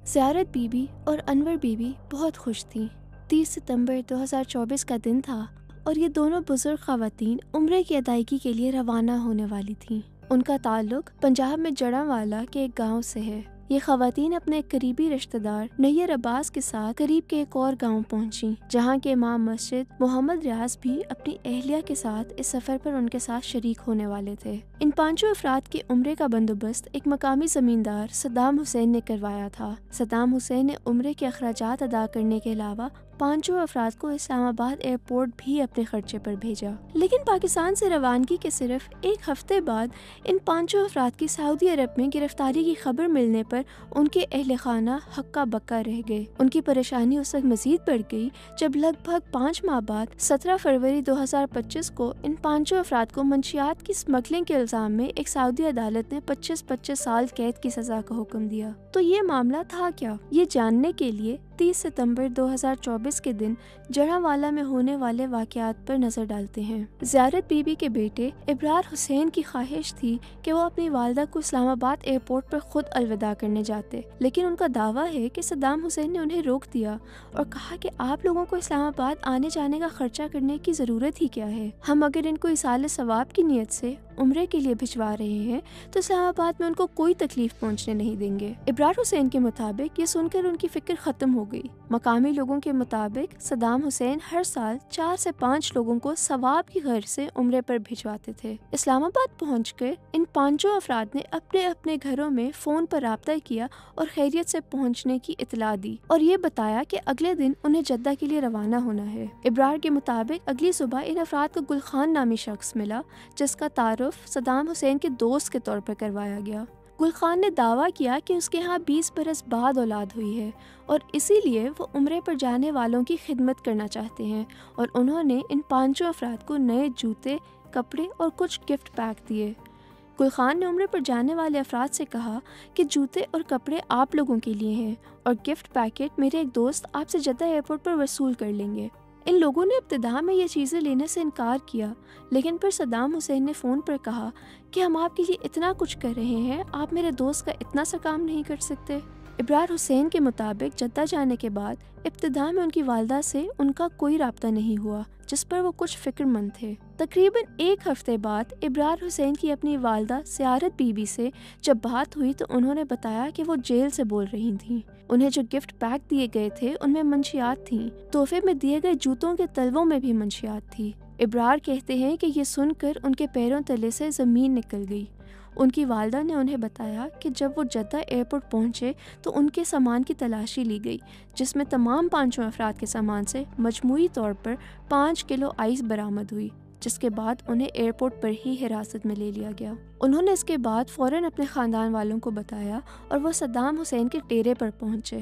زیارت be be اور انور be be بہت خوش تھیں۔ 30 ستمبر 2024 کا دن تھا اور یہ دونوں بزرگ خواتین عمرے کی ادائیگی کے لیے روانہ ہونے والی تھیں۔ ان کا تعلق پنجاب میں جڑاوالا کے ایک گاؤں سے ہے۔ یہ خواتین اپنے قریبی رشتہ دار نیّر عباس کے ساتھ قریب کے ایک اور گاؤں پہنچیں، جہاں کے امام مسجد محمد ریاض بھی اپنی اہلیہ کے ساتھ اس سفر پر ان کے ساتھ شریک ہونے والے تھے۔ ان پانچوں افراد کے عمرے کا بندوبست ایک مقامی زمیندار صدام حسین نے کروایا تھا۔ صدام حسین نے عمرے کے اخراجات ادا کرنے کے علاوہ پانچوں افراد کو اسلام آباد ایئرپورٹ بھی اپنے خرچے پر بھیجا، لیکن پاکستان سے روانگی کے صرف ایک ہفتے بعد ان پانچوں افراد کی سعودی عرب میں گرفتاری کی خبر ملنے پر ان کے اہل خانہ ہکا بکا رہ گئے۔ ان کی پریشانی اس وقت مزید بڑھ گئی جب لگ بھگ 5 ماہ بعد 17 فروری 2025 کو ان پانچوں افراد کو منشیات کی اسمگلنگ کے الزام میں ایک سعودی عدالت نے 25 سال قید کی سزا کا حکم دیا۔ تو یہ معاملہ تھا کیا؟ یہ جاننے کے لیے 30 ستمبر 2024 کے دن جڑاوالا میں ہونے والے واقعات پر نظر ڈالتے ہیں۔ زیارت بی بی کے بیٹے ابرار حسین کی خواہش تھی کہ وہ اپنی والدہ کو اسلام آباد ایئرپورٹ پر خود الوداع کرنے جاتے، لیکن ان کا دعویٰ ہے کہ صدام حسین نے انہیں روک دیا اور کہا کہ آپ لوگوں کو اسلام آباد آنے جانے کا خرچہ کرنے کی ضرورت ہی کیا ہے؟ ہم اگر ان کو ایصال ثواب کی نیت سے عمرے کے لیے بھجوا رہے ہیں تو اسلام آباد میں ان کو کوئی تکلیف پہنچنے نہیں دیں گے۔ ابرار حسین کے مطابق یہ سن کر ان کی فکر ختم ہو گئی۔ مقامی لوگوں کے مطابق صدام حسین ہر سال 4 سے 5 لوگوں کو ثواب کی غرض سے عمرے پر بھجواتے تھے۔ اسلام آباد پہنچ کر ان پانچوں افراد نے اپنے اپنے گھروں میں فون پر رابطہ کیا اور خیریت سے پہنچنے کی اطلاع دی اور یہ بتایا کہ اگلے دن انہیں جدہ کے لیے روانہ ہونا ہے۔ ابرار کے مطابق اگلی صبح ان افراد کو گلخان نامی شخص ملا، جس کا تعارف صدام حسین کے دوست کے طور پر کروایا گیا۔ گلخان نے دعویٰ کیا کہ اس کے ہاں 20 برس بعد اولاد ہوئی ہے اور اسی لیے وہ عمرے پر جانے والوں کی خدمت کرنا چاہتے ہیں، اور انہوں نے ان پانچوں افراد کو نئے جوتے، کپڑے اور کچھ گفٹ پیک دیے۔ گلخان نے عمرے پر جانے والے افراد سے کہا کہ جوتے اور کپڑے آپ لوگوں کے لیے ہیں اور گفٹ پیکٹ میرے ایک دوست آپ سے جدہ ایئرپورٹ پر وصول کر لیں گے۔ ان لوگوں نے ابتدا میں یہ چیزیں لینے سے انکار کیا، لیکن پھر صدام حسین نے فون پر کہا کہ ہم آپ کے لیے اتنا کچھ کر رہے ہیں، آپ میرے دوست کا اتنا سا کام نہیں کر سکتے۔ ابرار حسین کے مطابق جدہ جانے کے بعد ابتدا میں ان کی والدہ سے ان کا کوئی رابطہ نہیں ہوا، جس پر وہ کچھ فکر مند تھے۔ تقریباً ایک ہفتے بعد ابرار حسین کی اپنی والدہ زیارت بی بی سے جب بات ہوئی تو انہوں نے بتایا کہ وہ جیل سے بول رہی تھیں۔ انہیں جو گفٹ پیک دیے گئے تھے ان میں منشیات تھیں۔ تحفے میں دیے گئے جوتوں کے تلووں میں بھی منشیات تھی۔ ابرار کہتے ہیں کہ یہ سن کر ان کے پیروں تلے سے زمین نکل گئی۔ ان کی والدہ نے انہیں بتایا کہ جب وہ جدہ ایئرپورٹ پہنچے تو ان کے سامان کی تلاشی لی گئی، جس میں تمام پانچوں افراد کے سامان سے مجموعی طور پر 5 کلو آئس برآمد ہوئی، جس کے بعد انہیں ایئرپورٹ پر ہی حراست میں لے لیا گیا۔ انہوں نے اس کے بعد فوراً اپنے خاندان والوں کو بتایا اور وہ صدام حسین کے ڈیرے پر پہنچے۔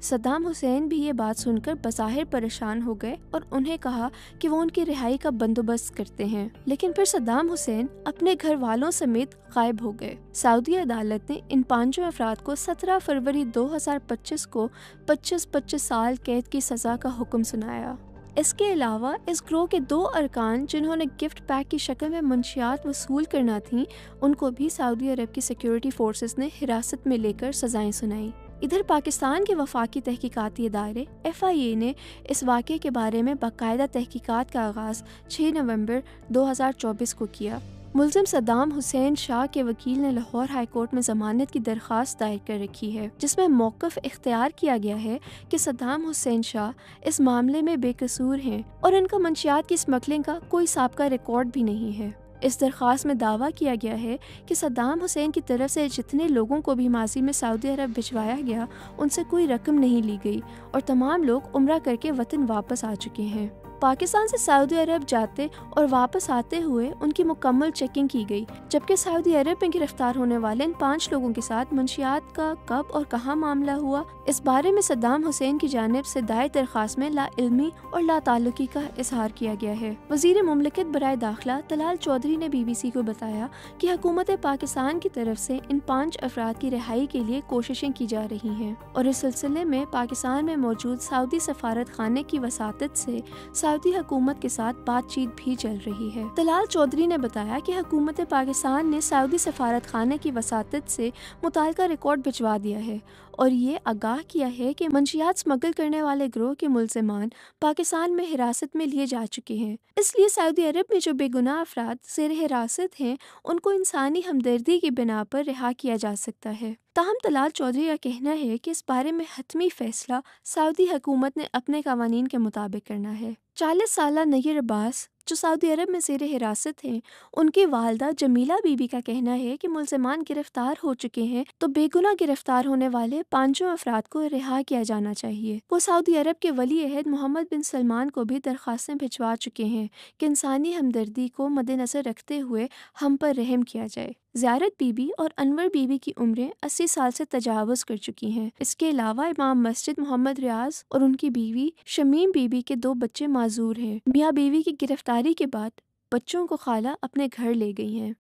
صدام حسین بھی یہ بات سن کر بظاہر پریشان ہو گئے اور انہیں کہا کہ وہ ان کی رہائی کا بندوبست کرتے ہیں، لیکن پھر صدام حسین اپنے گھر والوں سمیت غائب ہو گئے۔ سعودی عدالت نے ان پانچوں افراد کو 17 فروری 2025 کو 25 سال قید کی سزا کا حکم سنایا۔ اس کے علاوہ اس گروہ کے 2 ارکان جنہوں نے گفٹ پیک کی شکل میں منشیات وصول کرنا تھیں، ان کو بھی سعودی عرب کی سیکیورٹی فورسز نے حراست میں لے کر سزائیں سنائیں۔ ادھر پاکستان کے وفاقی تحقیقاتی ادارے FIA نے اس واقعے کے بارے میں باقاعدہ تحقیقات کا آغاز 6 نومبر 2024 کو کیا۔ ملزم صدام حسین شاہ کے وکیل نے لاہور ہائی کورٹ میں ضمانت کی درخواست دائر کر رکھی ہے، جس میں موقف اختیار کیا گیا ہے کہ صدام حسین شاہ اس معاملے میں بے قصور ہیں اور ان کا منشیات کی اسمگلنگ کا کوئی سابقہ ریکارڈ بھی نہیں ہے۔ اس درخواست میں دعویٰ کیا گیا ہے کہ صدام حسین کی طرف سے جتنے لوگوں کو بھی ماضی میں سعودی عرب بھجوایا گیا ان سے کوئی رقم نہیں لی گئی اور تمام لوگ عمرہ کر کے وطن واپس آ چکے ہیں۔ پاکستان سے سعودی عرب جاتے اور واپس آتے ہوئے ان کی مکمل چیکنگ کی گئی، جبکہ سعودی عرب میں گرفتار ہونے والے ان 5 لوگوں کے ساتھ منشیات کا کب اور کہاں معاملہ ہوا، اس بارے میں صدام حسین کی جانب سے دائر درخواست میں لا علمی اور لا تعلقی کا اظہار کیا گیا ہے۔ وزیر مملکت برائے داخلہ طلال چودھری نے BBC کو بتایا کہ حکومت پاکستان کی طرف سے ان 5 افراد کی رہائی کے لیے کوششیں کی جا رہی ہیں اور اس سلسلے میں پاکستان میں موجود سعودی سفارت خانے کی وساطت سے سعودی حکومت کے ساتھ بات چیت بھی چل رہی ہے۔ طلال چودھری نے بتایا کہ حکومت پاکستان نے سعودی سفارت خانے کی وساطت سے متعلقہ ریکارڈ بھجوا دیا ہے اور یہ آگاہ کیا ہے کہ منشیات اسمگل کرنے والے گروہ کے ملزمان پاکستان میں حراست میں لیے جا چکے ہیں، اس لیے سعودی عرب میں جو بے گناہ افراد زیر حراست ہیں ان کو انسانی ہمدردی کی بنا پر رہا کیا جا سکتا ہے۔ تاہم طلال چودھری کا کہنا ہے کہ اس بارے میں حتمی فیصلہ سعودی حکومت نے اپنے قوانین کے مطابق کرنا ہے۔ 40 سالہ نیر عباس جو سعودی عرب میں زیر حراست ہیں، ان کی والدہ جمیلہ بی بی کا کہنا ہے کہ ملزمان گرفتار ہو چکے ہیں تو بے گناہ گرفتار ہونے والے پانچوں افراد کو رہا کیا جانا چاہیے۔ وہ سعودی عرب کے ولی عہد محمد بن سلمان کو بھی درخواستیں بھجوا چکے ہیں کہ انسانی ہمدردی کو مد نظر رکھتے ہوئے ہم پر رحم کیا جائے۔ زیارت بی بی اور انور بی بی کی عمریں 80 سال سے تجاوز کر چکی ہیں۔ اس کے علاوہ امام مسجد محمد ریاض اور ان کی بیوی شمیم بی بی کے 2 بچے معذور ہیں۔ میاں بیوی کی گرفتاری کے بعد بچوں کو خالہ اپنے گھر لے گئی ہیں۔